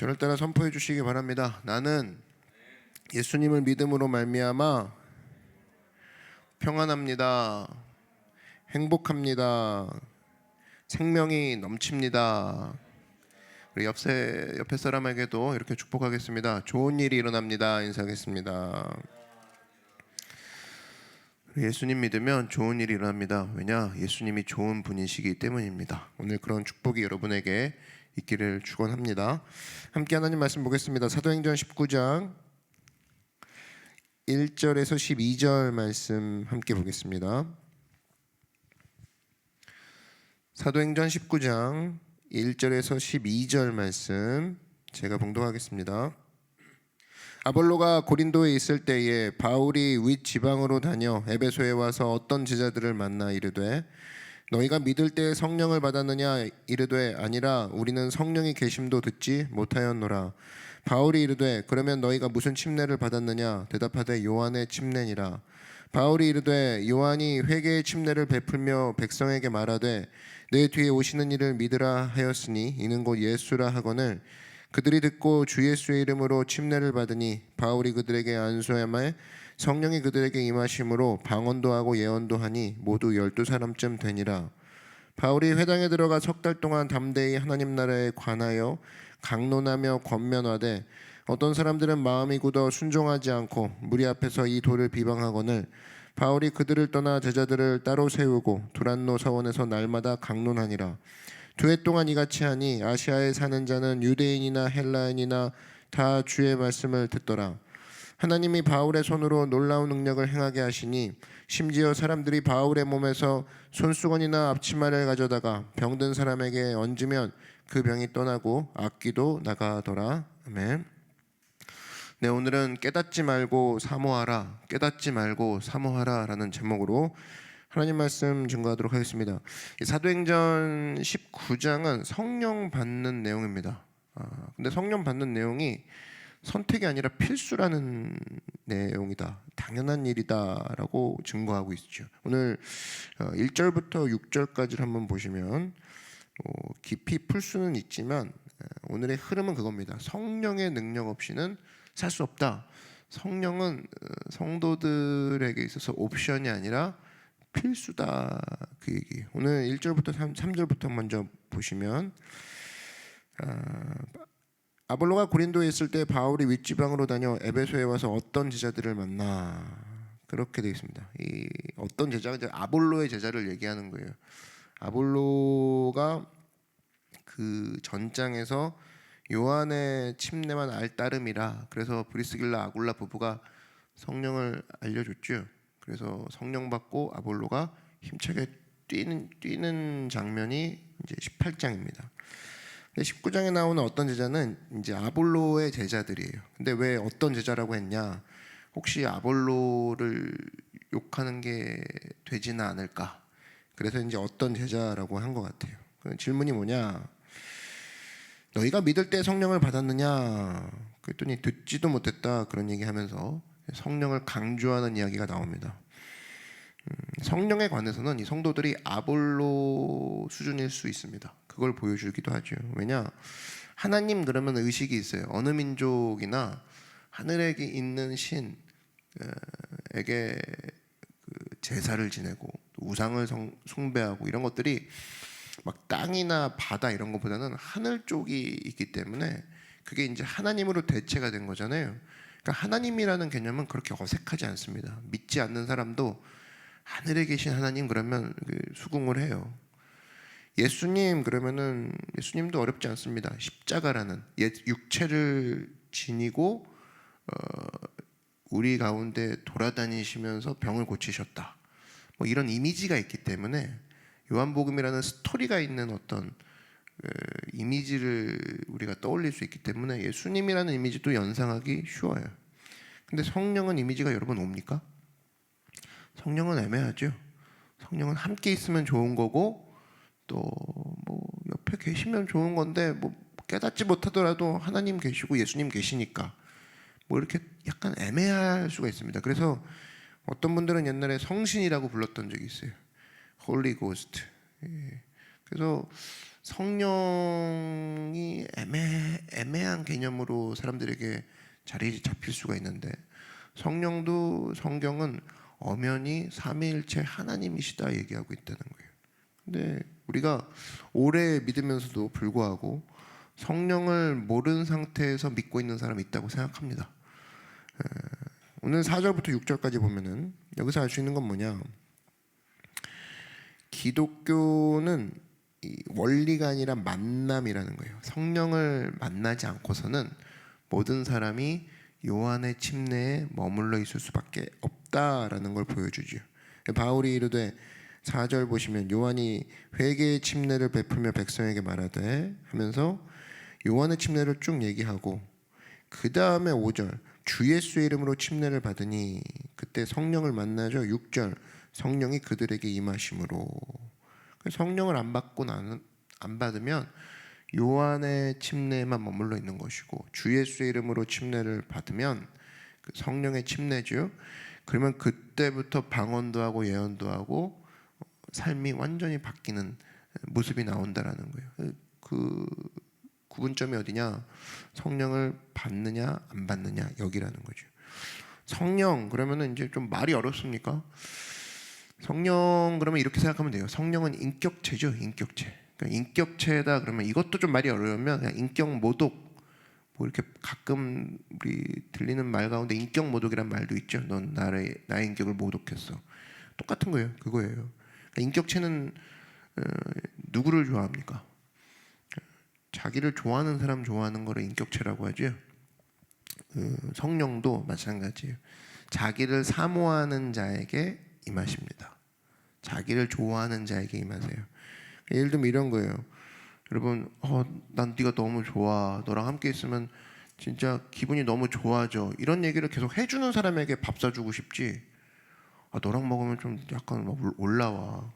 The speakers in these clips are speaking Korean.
저를 따라 선포해 주시기 바랍니다. 나는 예수님을 믿음으로 말미암아 평안합니다. 행복합니다. 생명이 넘칩니다. 우리 옆에 사람에게도 이렇게 축복하겠습니다. 좋은 일이 일어납니다. 인사하겠습니다. 예수님 믿으면 좋은 일이 일어납니다. 왜냐? 예수님이 좋은 분이시기 때문입니다. 오늘 그런 축복이 여러분에게 있기를 축원합니다. 함께 하나님 말씀 보겠습니다. 사도행전 19장 1절에서 12절 말씀 함께 보겠습니다. 사도행전 19장 1절에서 12절 말씀 제가 봉독하겠습니다. 아볼로가 고린도에 있을 때에 바울이 윗지방으로 다녀 에베소에 와서 어떤 제자들을 만나 이르되 너희가 믿을 때 성령을 받았느냐 이르되 아니라 우리는 성령이 계심도 듣지 못하였노라. 바울이 이르되 그러면 너희가 무슨 침례를 받았느냐 대답하되 요한의 침례니라. 바울이 이르되 요한이 회개의 침례를 베풀며 백성에게 말하되 내 뒤에 오시는 이를 믿으라 하였으니 이는 곧 예수라 하거늘 그들이 듣고 주 예수의 이름으로 침례를 받으니 바울이 그들에게 안수하매 성령이 그들에게 임하심으로 방언도 하고 예언도 하니 모두 12사람쯤 되니라. 바울이 회당에 들어가 석 달 동안 담대히 하나님 나라에 관하여 강론하며 권면하되 어떤 사람들은 마음이 굳어 순종하지 않고 무리 앞에서 이 도를 비방하거늘 바울이 그들을 떠나 제자들을 따로 세우고 두란노 사원에서 날마다 강론하니라. 2해 동안 이같이 하니 아시아에 사는 자는 유대인이나 헬라인이나 다 주의 말씀을 듣더라. 하나님이 바울의 손으로 놀라운 능력을 행하게 하시니 심지어 사람들이 바울의 몸에서 손수건이나 앞치마를 가져다가 병든 사람에게 얹으면 그 병이 떠나고 악귀도 나가더라. 아멘. 네, 오늘은 깨닫지 말고 사모하라, 깨닫지 말고 사모하라 라는 제목으로 하나님 말씀 증거하도록 하겠습니다. 사도행전 19장은 성령 받는 내용입니다. 근데 성령 받는 내용이 선택이 아니라 필수라는 내용이다, 당연한 일이다 라고 증거하고 있죠. 오늘 1절부터 6절까지를 한번 보시면 깊이 풀 수는 있지만 오늘의 흐름은 그겁니다. 성령의 능력 없이는 살 수 없다. 성령은 성도들에게 있어서 옵션이 아니라 필수다, 그 얘기. 오늘 1절부터 3절부터 먼저 보시면 아볼로가 고린도에 있을 때 바울이 윗지방으로 다녀 에베소에 와서 어떤 제자들을 만나, 그렇게 되어 있습니다. 이 어떤 제자가 이제 아볼로의 제자를 얘기하는 거예요. 아볼로가 그 전장에서 요한의 침례만 알 따름이라, 그래서 브리스길라 아굴라 부부가 성령을 알려줬죠. 그래서 성령 받고 아볼로가 힘차게 뛰는 장면이 이제 18장입니다. 19장에 나오는 어떤 제자는 이제 아볼로의 제자들이에요. 근데 왜 어떤 제자라고 했냐? 혹시 아볼로를 욕하는 게 되지는 않을까? 그래서 이제 어떤 제자라고 한 것 같아요. 질문이 뭐냐? 너희가 믿을 때 성령을 받았느냐? 그랬더니 듣지도 못했다, 그런 얘기하면서 성령을 강조하는 이야기가 나옵니다. 성령에 관해서는 이 성도들이 아볼로 수준일 수 있습니다. 그걸 보여주기도 하죠. 왜냐? 하나님 그러면 의식이 있어요. 어느 민족이나 하늘에 있는 신에게 제사를 지내고 우상을 숭배하고 이런 것들이 막 땅이나 바다 이런 것보다는 하늘 쪽이 있기 때문에 그게 이제 하나님으로 대체가 된 거잖아요. 그러니까 하나님이라는 개념은 그렇게 어색하지 않습니다. 믿지 않는 사람도 하늘에 계신 하나님 그러면 수긍을 해요. 예수님 그러면은 예수님도 어렵지 않습니다. 십자가라는 육체를 지니고 우리 가운데 돌아다니시면서 병을 고치셨다. 뭐 이런 이미지가 있기 때문에 요한복음이라는 스토리가 있는 어떤 이미지를 우리가 떠올릴 수 있기 때문에 예수님이라는 이미지도 연상하기 쉬워요. 근데 성령은 이미지가 여러분 옵니까? 성령은 애매하죠. 성령은 함께 있으면 좋은 거고 또 뭐 옆에 계시면 좋은 건데 뭐 깨닫지 못하더라도 하나님 계시고 예수님 계시니까 뭐 이렇게 약간 애매할 수가 있습니다. 그래서 어떤 분들은 옛날에 성신이라고 불렀던 적이 있어요. 홀리 고스트. 그래서 성령이 애매한 개념으로 사람들에게 자리 잡힐 수가 있는데, 성령도 성경은 엄연히 삼위일체 하나님이시다 얘기하고 있다는 거예요. 근데 우리가 오래 믿으면서도 불구하고 성령을 모르는 상태에서 믿고 있는 사람이 있다고 생각합니다. 오늘 4절부터 6절까지 보면은 여기서 알 수 있는 건 뭐냐? 기독교는 이 원리가 아니라 만남이라는 거예요. 성령을 만나지 않고서는 모든 사람이 요한의 침례에 머물러 있을 수밖에 없다라는 걸 보여주죠. 바울이 이르되 4절 보시면 요한이 회개의 침례를 베풀며 백성에게 말하되 하면서 요한의 침례를 쭉 얘기하고, 그 다음에 5절 주 예수의 이름으로 침례를 받으니 그때 성령을 만나죠. 6절 성령이 그들에게 임하심으로. 성령을 안 받으면 요한의 침례에만 머물러 있는 것이고, 주 예수의 이름으로 침례를 받으면 그 성령의 침례죠. 그러면 그때부터 방언도 하고 예언도 하고 삶이 완전히 바뀌는 모습이 나온다라는 거예요. 그 구분점이 어디냐? 성령을 받느냐 안 받느냐 여기라는 거죠. 성령 그러면은 이제 좀 말이 어렵습니까? 성령 그러면 이렇게 생각하면 돼요. 성령은 인격체죠. 인격체. 그러니까 인격체다 그러면 이것도 좀 말이 어려우면 그냥 인격 모독, 뭐 이렇게 가끔 우리 들리는 말 가운데 인격 모독이란 말도 있죠. 넌 나의 인격을 모독했어. 똑같은 거예요. 그거예요. 그러니까 인격체는 누구를 좋아합니까? 자기를 좋아하는 사람 좋아하는 거를 인격체라고 하죠. 성령도 마찬가지예요. 자기를 사모하는 자에게 임하십니다. 자기를 좋아하는 자에게 임하세요. 예를 들면 이런 거예요. 여러분, 난 네가 너무 좋아. 너랑 함께 있으면 진짜 기분이 너무 좋아져. 이런 얘기를 계속 해주는 사람에게 밥 사주고 싶지. 너랑 먹으면 좀 약간 막 올라와.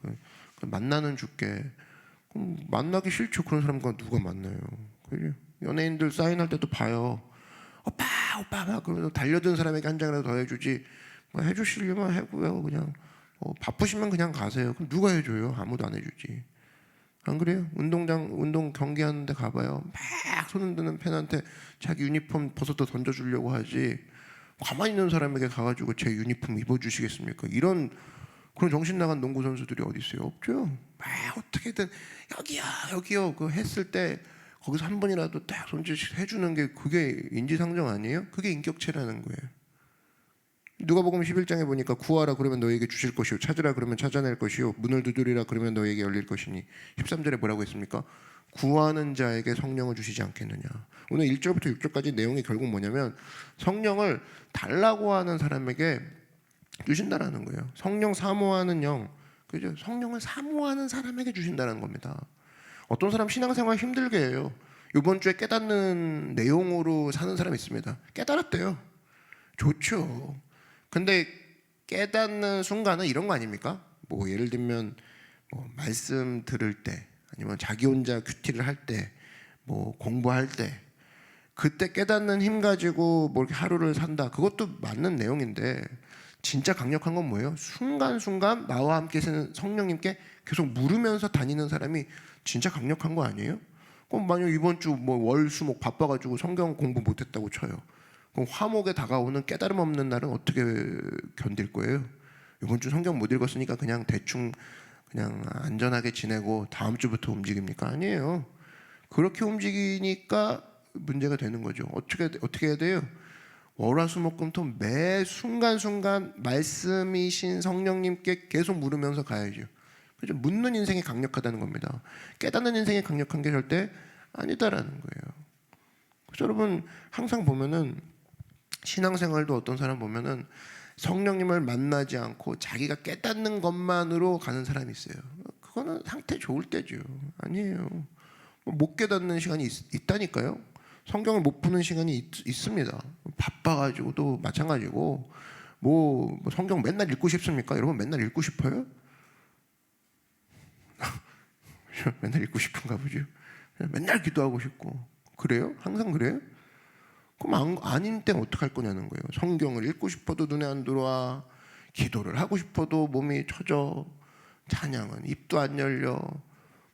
만나는 줄게. 그럼 만나기 싫죠. 그런 사람과 누가 만나요? 그죠? 연예인들 사인할 때도 봐요. 오빠 막 그러면서 달려든 사람에게 한 장이라도 더 해주지. 뭐 해주시려면 해고요. 그냥 바쁘시면 그냥 가세요. 그럼 누가 해줘요? 아무도 안 해주지. 안 그래요? 운동 경기하는데 가봐요. 막 손 흔드는 팬한테 자기 유니폼 벗어서 던져주려고 하지. 가만히 있는 사람에게 가가지고 제 유니폼 입어주시겠습니까? 이런 그런 정신 나간 농구 선수들이 어디 있어요? 없죠. 막 어떻게든 여기요 그 했을 때 거기서 한 번이라도 딱 손짓 해주는 게 그게 인지상정 아니에요? 그게 인격체라는 거예요. 누가복음 11장에 보니까 구하라 그러면 너에게 주실 것이요 찾으라 그러면 찾아낼 것이요 문을 두드리라 그러면 너에게 열릴 것이니 13절에 뭐라고 했습니까? 구하는 자에게 성령을 주시지 않겠느냐. 오늘 1절부터 6절까지 내용이 결국 뭐냐면 성령을 달라고 하는 사람에게 주신다라는 거예요. 성령 사모하는 영, 그죠? 성령을 사모하는 사람에게 주신다는 겁니다. 어떤 사람 신앙생활 힘들게 해요. 이번 주에 깨닫는 내용으로 사는 사람이 있습니다. 깨달았대요. 좋죠. 근데 깨닫는 순간은 이런 거 아닙니까? 뭐 예를 들면 뭐 말씀 들을 때, 아니면 자기 혼자 큐티를 할 때, 뭐 공부할 때, 그때 깨닫는 힘 가지고 뭐 이렇게 하루를 산다. 그것도 맞는 내용인데 진짜 강력한 건 뭐예요? 순간순간 나와 함께 계시는 성령님께 계속 물으면서 다니는 사람이 진짜 강력한 거 아니에요? 그럼 만약 이번 주 뭐 월, 수, 목 바빠가지고 성경 공부 못했다고 쳐요. 그럼 화목에 다가오는 깨달음 없는 날은 어떻게 견딜 거예요? 이번 주 성경 못 읽었으니까 그냥 대충 그냥 안전하게 지내고 다음 주부터 움직입니까? 아니에요. 그렇게 움직이니까 문제가 되는 거죠. 어떻게 해야 돼요? 월화수목금토 매 순간순간 말씀이신 성령님께 계속 물으면서 가야죠. 그죠? 묻는 인생이 강력하다는 겁니다. 깨닫는 인생이 강력한 게 절대 아니다라는 거예요. 그래서 여러분 항상 보면은 신앙생활도 어떤 사람 보면은 성령님을 만나지 않고 자기가 깨닫는 것만으로 가는 사람이 있어요. 그거는 상태 좋을 때죠. 아니에요. 못 깨닫는 시간이 있다니까요. 성경을 못 푸는 시간이 있습니다. 바빠가지고도 마찬가지고 뭐 성경 맨날 읽고 싶습니까? 여러분 맨날 읽고 싶어요? 맨날 읽고 싶은가 보죠. 맨날 기도하고 싶고 그래요? 항상 그래요? 그럼 아닌 땐 어떡할 거냐는 거예요. 성경을 읽고 싶어도 눈에 안 들어와. 기도를 하고 싶어도 몸이 처져. 찬양은 입도 안 열려.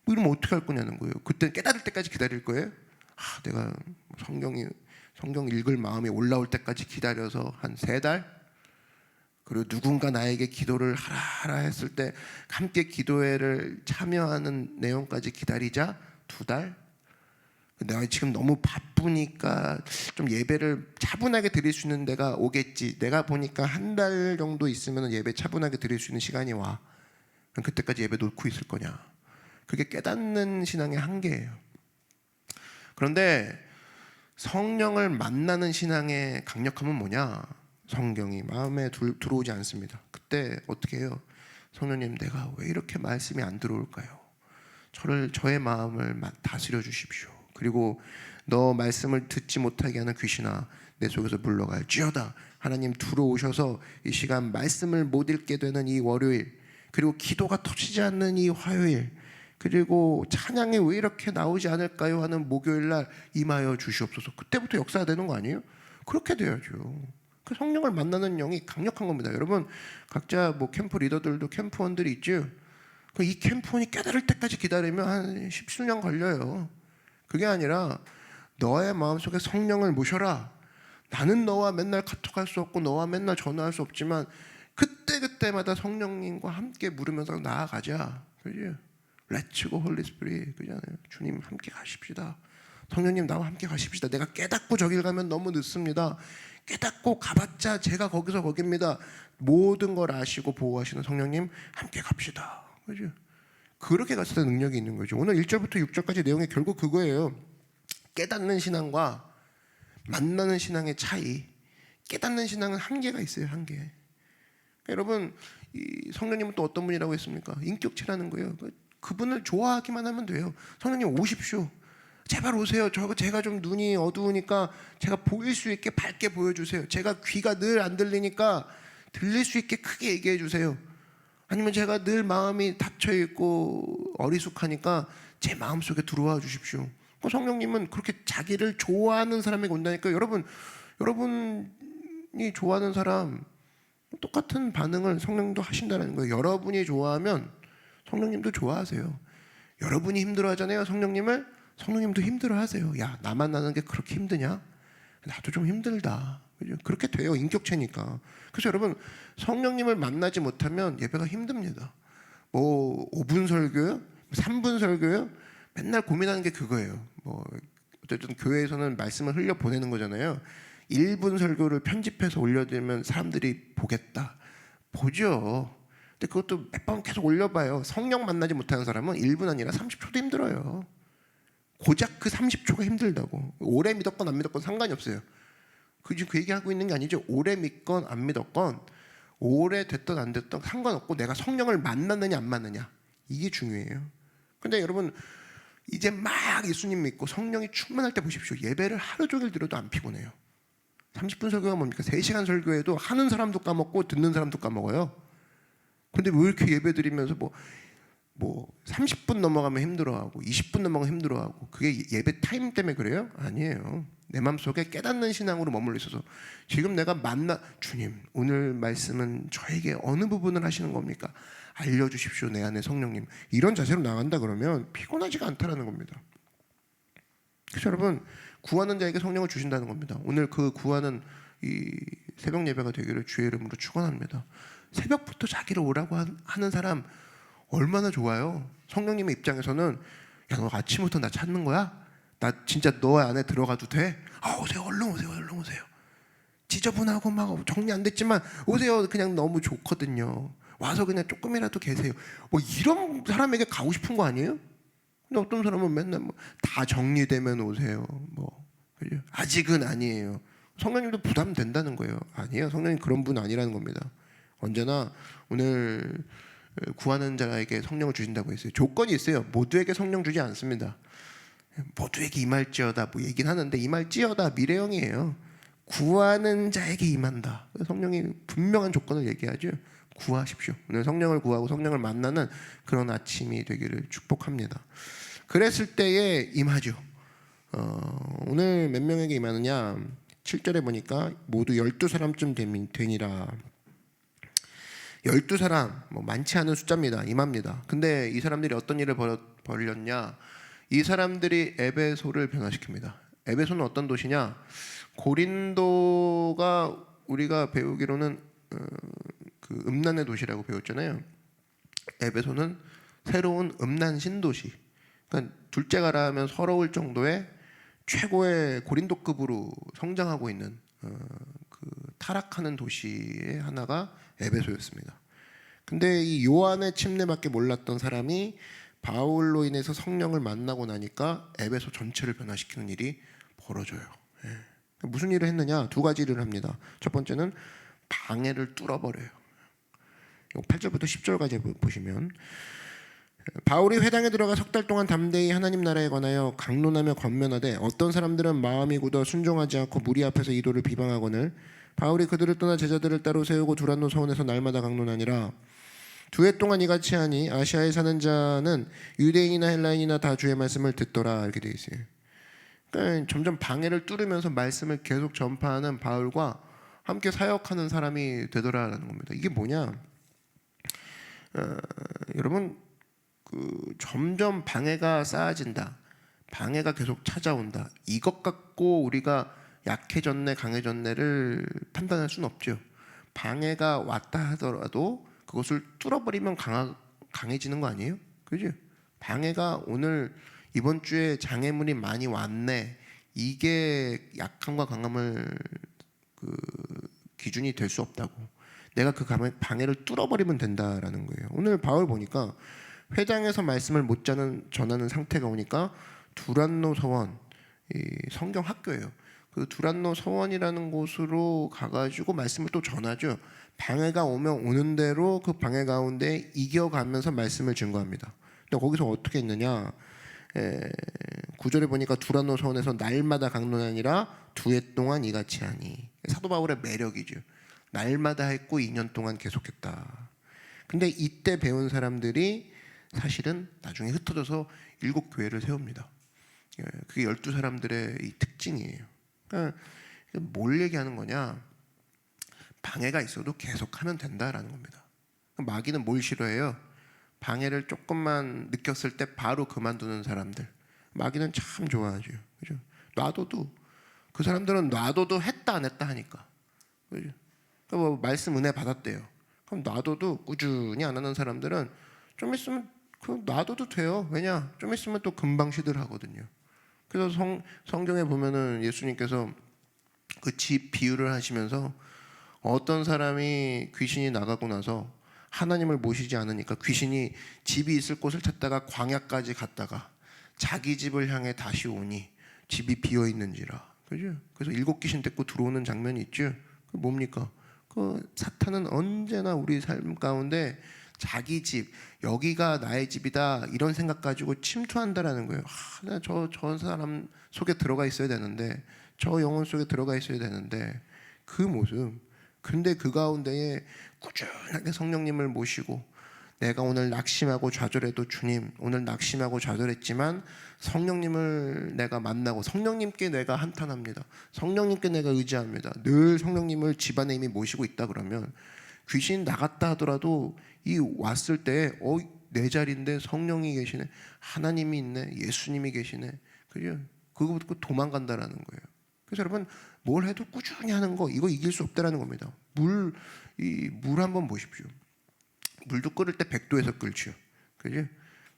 뭐 이러면 어떻게 할 거냐는 거예요. 그때 깨달을 때까지 기다릴 거예요. 내가 성경 읽을 마음이 올라올 때까지 기다려서 한 3달, 그리고 누군가 나에게 기도를 하라 했을 때 함께 기도회를 참여하는 내용까지 기다리자 2달. 내가 지금 너무 바쁘니까 좀 예배를 차분하게 드릴 수 있는 데가 오겠지. 내가 보니까 1달 정도 있으면 예배 차분하게 드릴 수 있는 시간이 와. 그럼 그때까지 예배 놓고 있을 거냐. 그게 깨닫는 신앙의 한계예요. 그런데 성령을 만나는 신앙의 강력함은 뭐냐? 성경이 마음에 들어오지 않습니다. 그때 어떻게 해요? 성령님, 내가 왜 이렇게 말씀이 안 들어올까요? 저의 마음을 다스려 주십시오. 그리고 너 말씀을 듣지 못하게 하는 귀신아, 내 속에서 물러갈지어다. 하나님 들어오셔서 이 시간 말씀을 못 읽게 되는 이 월요일, 그리고 기도가 터지지 않는 이 화요일, 그리고 찬양이 왜 이렇게 나오지 않을까요 하는 목요일날 임하여 주시옵소서. 그때부터 역사가 되는 거 아니에요? 그렇게 돼야죠. 그 성령을 만나는 영이 강력한 겁니다. 여러분, 각자 캠프 리더들도 캠프원들이 있죠. 이 캠프원이 깨달을 때까지 기다리면 한 10수년 걸려요. 그게 아니라 너의 마음속에 성령을 모셔라. 나는 너와 맨날 카톡할 수 없고 너와 맨날 전화할 수 없지만 그때마다 성령님과 함께 물으면서 나아가자. 그죠? Let's go Holy Spirit. 그잖아요. 주님 함께 가십시다. 성령님 나와 함께 가십시다. 내가 깨닫고 저길 가면 너무 늦습니다. 깨닫고 가봤자 제가 거기서 거깁니다. 모든 걸 아시고 보호하시는 성령님 함께 갑시다. 그죠? 그렇게 갔을 때 능력이 있는 거죠. 오늘 1절부터 6절까지 내용이 결국 그거예요. 깨닫는 신앙과 만나는 신앙의 차이. 깨닫는 신앙은 한계가 있어요. 한계. 여러분, 이 성령님은 또 어떤 분이라고 했습니까? 인격체라는 거예요. 그분을 좋아하기만 하면 돼요. 성령님 오십시오. 제발 오세요. 제가 좀 눈이 어두우니까 제가 보일 수 있게 밝게 보여주세요. 제가 귀가 늘 안 들리니까 들릴 수 있게 크게 얘기해 주세요. 아니면 제가 늘 마음이 닫혀 있고 어리숙하니까 제 마음속에 들어와 주십시오. 성령님은 그렇게 자기를 좋아하는 사람에게 온다니까요. 여러분이 좋아하는 사람 똑같은 반응을 성령님도 하신다는 거예요. 여러분이 좋아하면 성령님도 좋아하세요. 여러분이 힘들어하잖아요. 성령님도 힘들어하세요. 야, 나 만나는 게 그렇게 힘드냐? 나도 좀 힘들다. 그렇게 돼요. 인격체니까. 그래서 여러분, 성령님을 만나지 못하면 예배가 힘듭니다. 5분 설교요? 3분 설교요? 맨날 고민하는 게 그거예요. 어쨌든 교회에서는 말씀을 흘려 보내는 거잖아요. 1분 설교를 편집해서 올려드리면 사람들이 보겠다. 보죠. 근데 그것도 몇 번 계속 올려봐요. 성령 만나지 못하는 사람은 1분 아니라 30초도 힘들어요. 고작 그 30초가 힘들다고. 오래 믿었건 안 믿었건 상관이 없어요. 그 얘기하고 있는 게 아니죠. 오래 믿건 안 믿었건, 오래 됐든 안 됐든 상관없고 내가 성령을 만났느냐 안 만났느냐, 이게 중요해요. 근데 여러분, 이제 막 예수님 믿고 성령이 충만할 때 보십시오. 예배를 하루 종일 들어도 안 피곤해요. 30분 설교가 뭡니까? 3시간 설교에도 하는 사람도 까먹고 듣는 사람도 까먹어요. 근데 왜 이렇게 예배 드리면서 30분 넘어가면 힘들어하고 20분 넘어가면 힘들어하고, 그게 예배 타임 때문에 그래요? 아니에요. 내 마음속에 깨닫는 신앙으로 머물러 있어서 지금 내가 주님, 오늘 말씀은 저에게 어느 부분을 하시는 겁니까? 알려주십시오. 내 안에 성령님. 이런 자세로 나간다 그러면 피곤하지가 않다라는 겁니다. 그래서 여러분, 구하는 자에게 성령을 주신다는 겁니다. 오늘 그 구하는 이 새벽 예배가 되기를 주의 이름으로 축원합니다. 새벽부터 자기를 오라고 하는 사람 얼마나 좋아요. 성령님의 입장에서는, 야, 너 아침부터 나 찾는 거야? 나 진짜 너 안에 들어가도 돼? 오세요. 얼른 오세요. 지저분하고 막 정리 안 됐지만 오세요. 그냥 너무 좋거든요. 와서 그냥 조금이라도 계세요. 이런 사람에게 가고 싶은 거 아니에요? 근데 어떤 사람은 맨날 다 정리되면 오세요. 그죠? 아직은 아니에요. 성령님도 부담된다는 거예요. 아니에요. 성령님 그런 분 아니라는 겁니다. 언제나 오늘 구하는 자에게 성령을 주신다고 했어요. 조건이 있어요. 모두에게 성령 주지 않습니다. 모두에게 임할지어다 얘기는 하는데, 임할지어다 미래형이에요. 구하는 자에게 임한다. 성령이 분명한 조건을 얘기하죠. 구하십시오. 오늘 성령을 구하고 성령을 만나는 그런 아침이 되기를 축복합니다. 그랬을 때에 임하죠. 오늘 몇 명에게 임하느냐? 7절에 보니까 모두 12사람쯤 되니라. 12사람, 뭐 많지 않은 숫자입니다. 임합니다. 근데 이 사람들이 어떤 일을 벌였냐? 이 사람들이 에베소를 변화시킵니다. 에베소는 어떤 도시냐? 고린도가 우리가 배우기로는 그 음란의 도시라고 배웠잖아요. 에베소는 새로운 음란 신도시. 그러니까 둘째가라 하면 서러울 정도의 최고의 고린도급으로 성장하고 있는 그 타락하는 도시의 하나가 에베소였습니다. 근데 이 요한의 침례밖에 몰랐던 사람이 바울로 인해서 성령을 만나고 나니까 에베소 전체를 변화시키는 일이 벌어져요. 무슨 일을 했느냐? 두 가지 일을 합니다. 첫 번째는 방해를 뚫어버려요. 8절부터 10절까지 보시면 바울이 회당에 들어가 석 달 동안 담대히 하나님 나라에 관하여 강론하며 권면하되 어떤 사람들은 마음이 굳어 순종하지 않고 무리 앞에서 이도를 비방하거늘 바울이 그들을 떠나 제자들을 따로 세우고 두란노 서원에서 날마다 강론하니라. 2해 동안 이같이 하니 아시아에 사는 자는 유대인이나 헬라인이나 다 주의 말씀을 듣더라. 이렇게 되어 있어요. 그러니까 점점 방해를 뚫으면서 말씀을 계속 전파하는 바울과 함께 사역하는 사람이 되더라라는 겁니다. 이게 뭐냐? 여러분 점점 방해가 쌓아진다. 방해가 계속 찾아온다. 이것 갖고 우리가 약해졌네, 강해졌네를 판단할 수는 없죠. 방해가 왔다 하더라도 그것을 뚫어버리면 강해지는 거 아니에요? 그죠? 방해가 오늘 이번 주에 장애물이 많이 왔네. 이게 약함과 강함을 그 기준이 될 수 없다고. 내가 그 방해를 뚫어버리면 된다라는 거예요. 오늘 바울 보니까 회당에서 말씀을 못 전하는 상태가 오니까 두란노 서원, 이 성경 학교예요. 그 두란노 서원이라는 곳으로 가가지고 말씀을 또 전하죠. 방해가 오면 오는 대로 그 방해 가운데 이겨가면서 말씀을 증거합니다. 근데 거기서 어떻게 했느냐? 9절에 보니까 두란노 서원에서 날마다 강론하니라 2해 동안 이같이 하니. 사도 바울의 매력이죠. 날마다 했고 2년 동안 계속했다. 근데 이때 배운 사람들이 사실은 나중에 흩어져서 7교회를 세웁니다. 그게 12사람들의 이 특징이에요. 그러니까 뭘 얘기하는 거냐? 방해가 있어도 계속하면 된다라는 겁니다. 마귀는 뭘 싫어해요? 방해를 조금만 느꼈을 때 바로 그만두는 사람들. 마귀는 참 좋아하죠. 그죠? 놔둬도 그 사람들은 놔둬도 했다 안 했다 하니까. 그죠? 그러니까 뭐 말씀 은혜 받았대요. 그럼 놔둬도 꾸준히 안 하는 사람들은 좀 있으면 놔둬도 돼요. 왜냐? 좀 있으면 또 금방 시들하거든요. 그래서 성경에 보면은 예수님께서 그 집 비유를 하시면서 어떤 사람이 귀신이 나가고 나서 하나님을 모시지 않으니까 귀신이 집이 있을 곳을 찾다가 광야까지 갔다가 자기 집을 향해 다시 오니 집이 비어 있는지라. 그죠? 그래서 7귀신 데리고 들어오는 장면이 있죠. 그 뭡니까? 그 사탄은 언제나 우리 삶 가운데 자기 집, 여기가 나의 집이다 이런 생각 가지고 침투한다라는 거예요. 저 사람 속에 들어가 있어야 되는데, 저 영혼 속에 들어가 있어야 되는데, 그 모습. 근데 그 가운데에 꾸준하게 성령님을 모시고, 내가 오늘 낙심하고 좌절해도 주님, 오늘 낙심하고 좌절했지만 성령님을 내가 만나고 성령님께 내가 한탄합니다. 성령님께 내가 의지합니다. 늘 성령님을 집안에 이미 모시고 있다 그러면 귀신 나갔다 하더라도 이 왔을 때 내 자리인데 성령이 계시네, 하나님이 있네, 예수님이 계시네, 그죠? 그거 듣고 도망간다라는 거예요. 그래서 여러분 뭘 해도 꾸준히 하는 거, 이거 이길 수 없다라는 겁니다. 물 한번 보십시오. 물도 끓을 때 100도에서 끓죠, 그죠?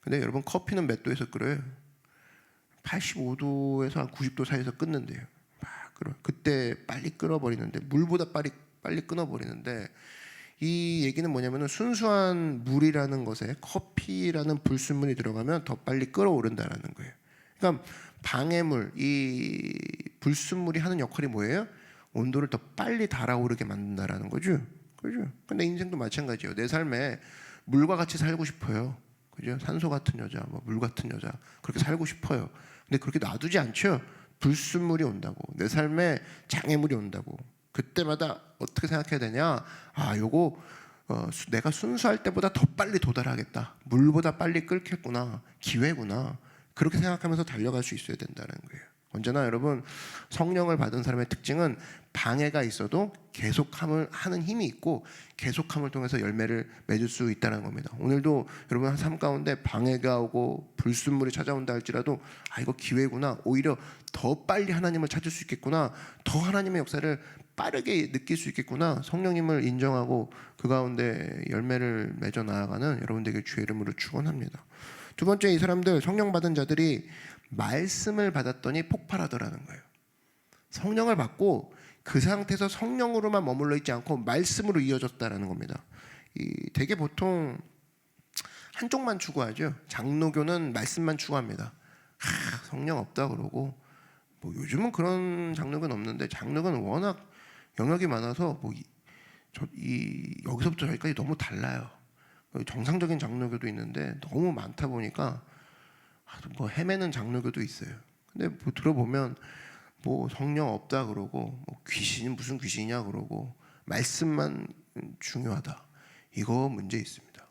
근데 여러분 커피는 몇 도에서 끓어요? 85도에서 한 90도 사이에서 끓는데요. 막 끓어. 그때 빨리 끓어버리는데, 물보다 빨리 끊어버리는데, 이 얘기는 뭐냐면은 순수한 물이라는 것에 커피라는 불순물이 들어가면 더 빨리 끓어오른다라는 거예요. 그러니까 방해물, 이 불순물이 하는 역할이 뭐예요? 온도를 더 빨리 달아오르게 만든다라는 거죠. 그죠? 근데 인생도 마찬가지예요. 내 삶에 물과 같이 살고 싶어요. 그죠? 산소 같은 여자, 물 같은 여자, 그렇게 살고 싶어요. 근데 그렇게 놔두지 않죠. 불순물이 온다고, 내 삶에 장애물이 온다고. 그때마다 어떻게 생각해야 되냐? 요거 내가 순수할 때보다 더 빨리 도달하겠다. 물보다 빨리 끓겠구나. 기회구나. 그렇게 생각하면서 달려갈 수 있어야 된다는 거예요. 언제나 여러분 성령을 받은 사람의 특징은 방해가 있어도 계속함을 하는 힘이 있고 계속함을 통해서 열매를 맺을 수 있다는 겁니다. 오늘도 여러분 삶 가운데 방해가 오고 불순물이 찾아온다 할지라도 이거 기회구나, 오히려 더 빨리 하나님을 찾을 수 있겠구나, 더 하나님의 역사를 빠르게 느낄 수 있겠구나, 성령님을 인정하고 그 가운데 열매를 맺어 나아가는 여러분들에게 주의 이름으로 축원합니다. 두 번째, 이 사람들 성령 받은 자들이 말씀을 받았더니 폭발하더라는 거예요. 성령을 받고 그 상태에서 성령으로만 머물러 있지 않고 말씀으로 이어졌다라는 겁니다. 되게 보통 한쪽만 추구하죠. 장로교는 말씀만 추구합니다. 성령 없다 그러고, 뭐 요즘은 그런 장로교는 없는데, 장로교는 워낙 영역이 많아서 여기서부터 저기까지 너무 달라요. 정상적인 장로교도 있는데 너무 많다 보니까 뭐 헤매는 장로교도 있어요. 근데 뭐 들어보면 뭐 성령 없다 그러고, 뭐 귀신이 무슨 귀신이냐 그러고, 말씀만 중요하다, 이거 문제 있습니다.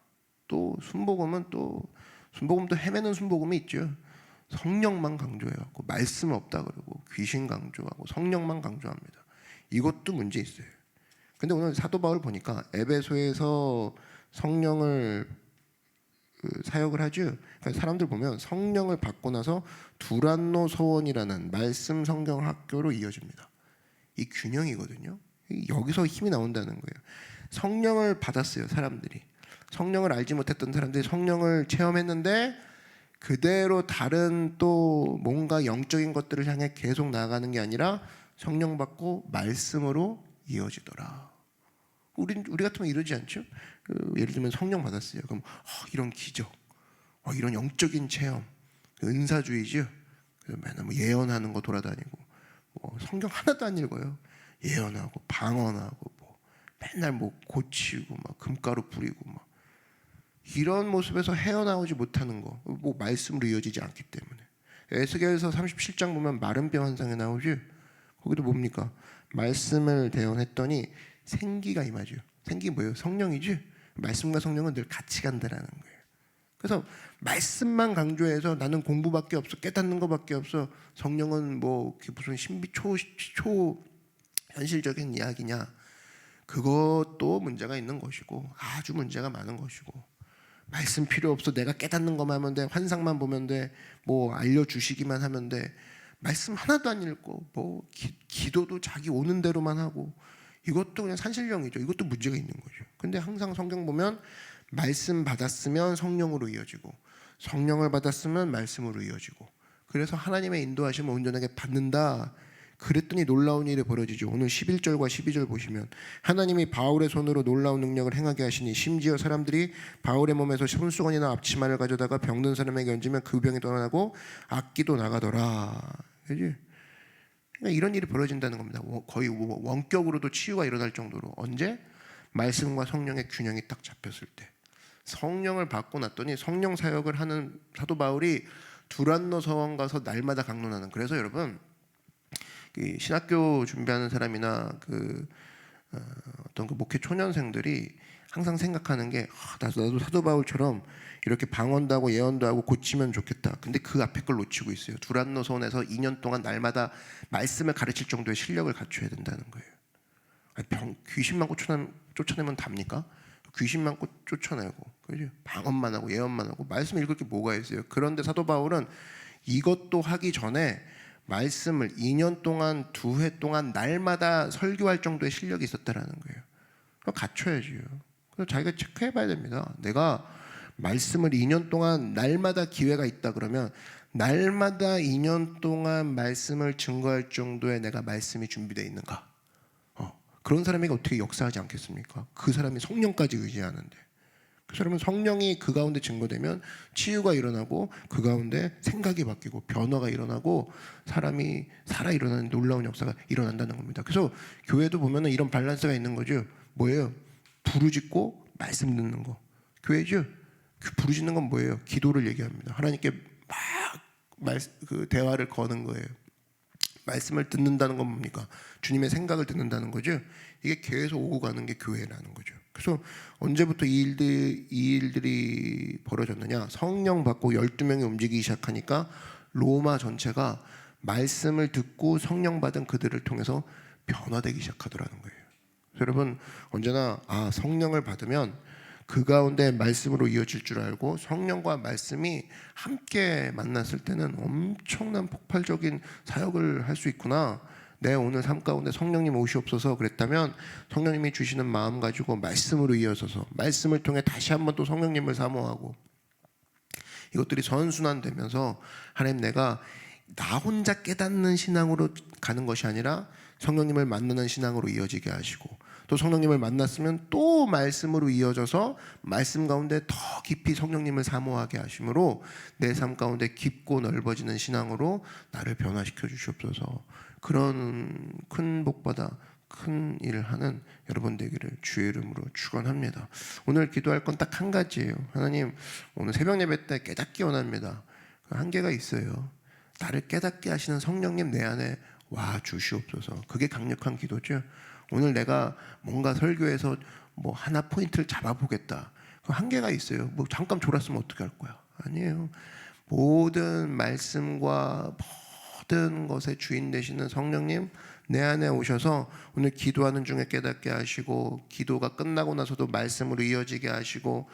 또 순복음도 헤매는 순복음이 있죠. 성령만 강조해갖고 말씀 없다 그러고 귀신 강조하고 성령만 강조합니다. 이것도 문제 있어요. 근데 오늘 사도 바울 보니까 에베소에서 성령을 사역을 하죠. 그러니까 사람들 보면 성령을 받고 나서 두란노 소원이라는 말씀 성경 학교로 이어집니다. 이 균형이거든요. 여기서 힘이 나온다는 거예요. 성령을 받았어요. 사람들이 성령을 알지 못했던 사람들이 성령을 체험했는데 그대로 다른 또 뭔가 영적인 것들을 향해 계속 나아가는 게 아니라 성령 받고 말씀으로 이어지더라. 우리 같으면 이러지 않죠? 예를 들면 성령 받았어요. 그럼 이런 기적, 이런 영적인 체험, 은사주의죠. 맨날 뭐 예언하는 거 돌아다니고, 뭐 성경 하나도 안 읽어요. 예언하고 방언하고, 뭐 맨날 뭐 고치고 막 금가루 뿌리고 막 이런 모습에서 헤어나오지 못하는 거, 뭐 말씀으로 이어지지 않기 때문에. 에스겔서 37장 보면 마른 뼈 환상에 나오죠. 거기도 뭡니까? 말씀을 대언했더니 생기가 임하죠. 생기 뭐예요? 성령이지. 말씀과 성령은 늘 같이 간다라는 거예요. 그래서 말씀만 강조해서 나는 공부밖에 없어, 깨닫는 것밖에 없어, 성령은 뭐 무슨 신비 초 현실적인 이야기냐, 그것도 문제가 있는 것이고 아주 문제가 많은 것이고, 말씀 필요 없어, 내가 깨닫는 것만 하면 돼, 환상만 보면 돼, 뭐 알려주시기만 하면 돼, 말씀 하나도 안 읽고 뭐 기도도 자기 오는 대로만 하고, 이것도 그냥 산신령이죠. 이것도 문제가 있는 거죠. 근데 항상 성경 보면 말씀 받았으면 성령으로 이어지고, 성령을 받았으면 말씀으로 이어지고, 그래서 하나님의 인도하심을 온전하게 받는다. 그랬더니 놀라운 일이 벌어지죠. 오늘 11절과 12절 보시면 하나님이 바울의 손으로 놀라운 능력을 행하게 하시니 심지어 사람들이 바울의 몸에서 손수건이나 앞치마를 가져다가 병든 사람에게 얹으면 그 병이 떠나고 악기도 나가더라. 그렇지? 그러니까 이런 일이 벌어진다는 겁니다. 거의 원격으로도 치유가 일어날 정도로. 언제? 말씀과 성령의 균형이 딱 잡혔을 때. 성령을 받고 났더니 성령 사역을 하는 사도 바울이 두란노 서원 가서 날마다 강론하는. 그래서 여러분, 신학교 준비하는 사람이나 어떤 그 목회 초년생들이 항상 생각하는 게, 나도 사도 바울처럼 이렇게 방언도 하고 예언도 하고 고치면 좋겠다. 근데 그 앞에 걸 놓치고 있어요. 두란노 서원에서 2년 동안 날마다 말씀을 가르칠 정도의 실력을 갖춰야 된다는 거예요. 귀신만 쫓아내면 답니까? 귀신만 쫓아내고, 그죠? 방언만 하고 예언만 하고 말씀 읽을 게 뭐가 있어요? 그런데 사도 바울은 이것도 하기 전에 말씀을 2년 동안 2회 동안 날마다 설교할 정도의 실력이 있었다라는 거예요. 갖춰야지요. 그래서 자기가 체크해봐야 됩니다. 내가 말씀을 2년 동안 날마다 기회가 있다 그러면 날마다 2년 동안 말씀을 증거할 정도의 내가 말씀이 준비되어 있는가? 그런 사람에게 어떻게 역사하지 않겠습니까? 그 사람이 성령까지 의지하는데. 그 사람은 성령이 그 가운데 증거되면 치유가 일어나고 그 가운데 생각이 바뀌고 변화가 일어나고 사람이 살아 일어나는 놀라운 역사가 일어난다는 겁니다. 그래서 교회도 보면은 이런 밸런스가 있는 거죠. 뭐예요? 부르짖고 말씀 듣는 거. 교회죠. 그 부르짖는 건 뭐예요? 기도를 얘기합니다. 하나님께 막 대화를 거는 거예요. 말씀을 듣는다는 건 뭡니까? 주님의 생각을 듣는다는 거죠. 이게 계속 오고 가는 게 교회라는 거죠. 그래서 언제부터 이 일들이 벌어졌느냐? 성령 받고 12명이 움직이기 시작하니까 로마 전체가 말씀을 듣고 성령 받은 그들을 통해서 변화되기 시작하더라는 거예요. 여러분 언제나 성령을 받으면 그 가운데 말씀으로 이어질 줄 알고 성령과 말씀이 함께 만났을 때는 엄청난 폭발적인 사역을 할 수 있구나. 내 오늘 삶 가운데 성령님 오시옵소서 그랬다면 성령님이 주시는 마음 가지고 말씀으로 이어서서 말씀을 통해 다시 한번 또 성령님을 사모하고 이것들이 선순환되면서 하나님 내가 나 혼자 깨닫는 신앙으로 가는 것이 아니라 성령님을 만나는 신앙으로 이어지게 하시고 또 성령님을 만났으면 또 말씀으로 이어져서 말씀 가운데 더 깊이 성령님을 사모하게 하심으로 내 삶 가운데 깊고 넓어지는 신앙으로 나를 변화시켜 주시옵소서. 그런 큰 복받아 큰 일을 하는 여러분 되기를 주의 이름으로 축원합니다. 오늘 기도할 건 딱 한 가지예요. 하나님 오늘 새벽 예배 때 깨닫기 원합니다. 한계가 있어요. 나를 깨닫게 하시는 성령님 내 안에 와 주시옵소서. 그게 강력한 기도죠. 오늘 내가 뭔가 설교에서 뭐 하나 포인트를 잡아보겠다. 그 한계가 있어요. 뭐 잠깐 졸았으면 어떻게 할 거야? 아니에요. 모든 말씀과 모든 것의 주인 되시는 성령님 내 안에 오셔서 오늘 기도하는 중에 깨닫게 하시고 기도가 끝나고 나서도 말씀으로 이어지게 하시고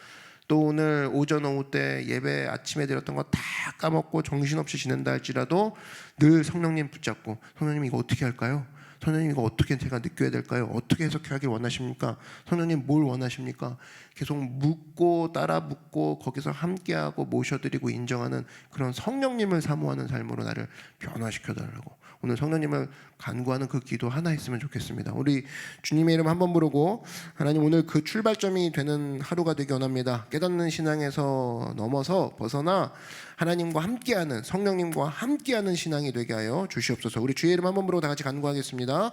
또 오늘 오전 오후 때 예배 아침에 드렸던 거 다 까먹고 정신없이 지낸다 할지라도 늘 성령님 붙잡고 성령님 이거 어떻게 할까요? 성령님 이거 어떻게 제가 느껴야 될까요? 어떻게 해석하길 원하십니까? 성령님 뭘 원하십니까? 계속 묻고 따라 묻고 거기서 함께하고 모셔드리고 인정하는 그런 성령님을 사모하는 삶으로 나를 변화시켜달라고 오늘 성령님을 간구하는 그 기도 하나 했으면 좋겠습니다. 우리 주님의 이름 한번 부르고 하나님 오늘 그 출발점이 되는 하루가 되기 원합니다. 깨닫는 신앙에서 넘어서 벗어나 하나님과 함께하는 성령님과 함께하는 신앙이 되게 하여 주시옵소서. 우리 주의 이름 한번 부르고 다 같이 간구하겠습니다.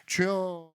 주여